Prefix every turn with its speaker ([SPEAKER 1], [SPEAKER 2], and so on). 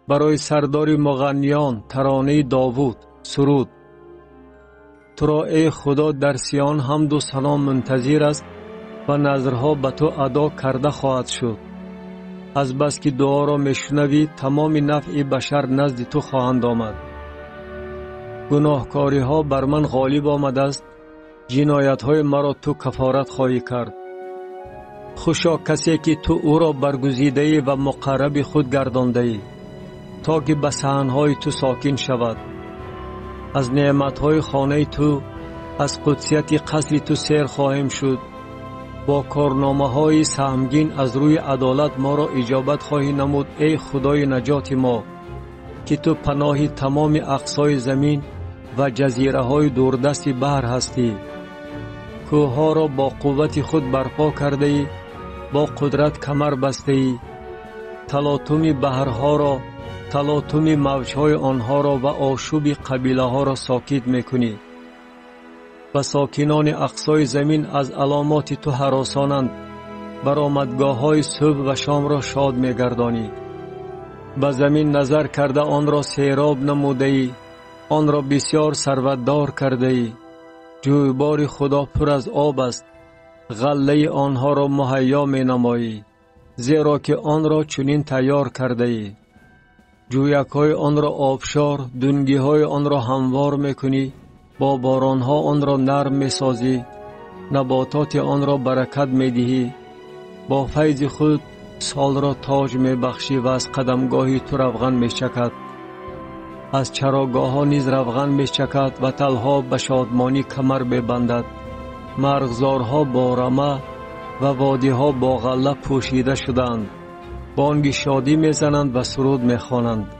[SPEAKER 1] برای سردار مغنیان ترانه داوود سرود. تو را ای خدا در سیان حمد و سلام منتظر است و نظرها به تو ادا کرده خواهد شد. از بس که دعا را میشنوی تمام نفع بشر نزد تو خواهند آمد. گناهکاری ها بر من غالب آمده است، جنایت های مرا تو کفارت خواهی کرد. خوشا کسی که تو او را برگزیده ای و مقرب خود گردانده ای تا که به صحنهای تو ساکن شود. از نعمتهای خانه تو، از قدسیت قصر تو سیر خواهیم شد. با کارنامه های سهمگین از روی عدالت ما را اجابت خواهی نمود ای خدای نجات ما، که تو پناه تمام اقصای زمین و جزیره های دوردست بحر هستی. کوه ها را با قوت خود برپا کرده ای، با قدرت کمر بسته ای. تلاطم بحرها را، تلاطم موجهای آنها را و آشوب قبیله ها را ساکت میکنی. و ساکنان اقصای زمین از علامات تو هراسانند، برآمدگاه های صبح و شام را شاد میگردانی. به زمین نظر کرده آن را سیراب نموده ای، آن را بسیار ثروتدار کرده ای. جویبار خدا پر از آب است، غله آنها را مهیا می نمایی، زیرا که آن را چنین تیار کرده ای. جویک‌های آن را آبشار، دنگی‌های آن را هموار میکنی، با بارانها آن را نرم میسازی، نباتات آن را برکت میدهی. با فیض خود سال را تاج میبخشی و از قدمگاهی تو روغن میچکد. از چراگاه ها نیز روغن میچکد و تلها به شادمانی کمر ببندد. مرغزارها با رمه و وادی ها با غله پوشیده شدند. بانگ شادی میزنند و سرود میخوانند.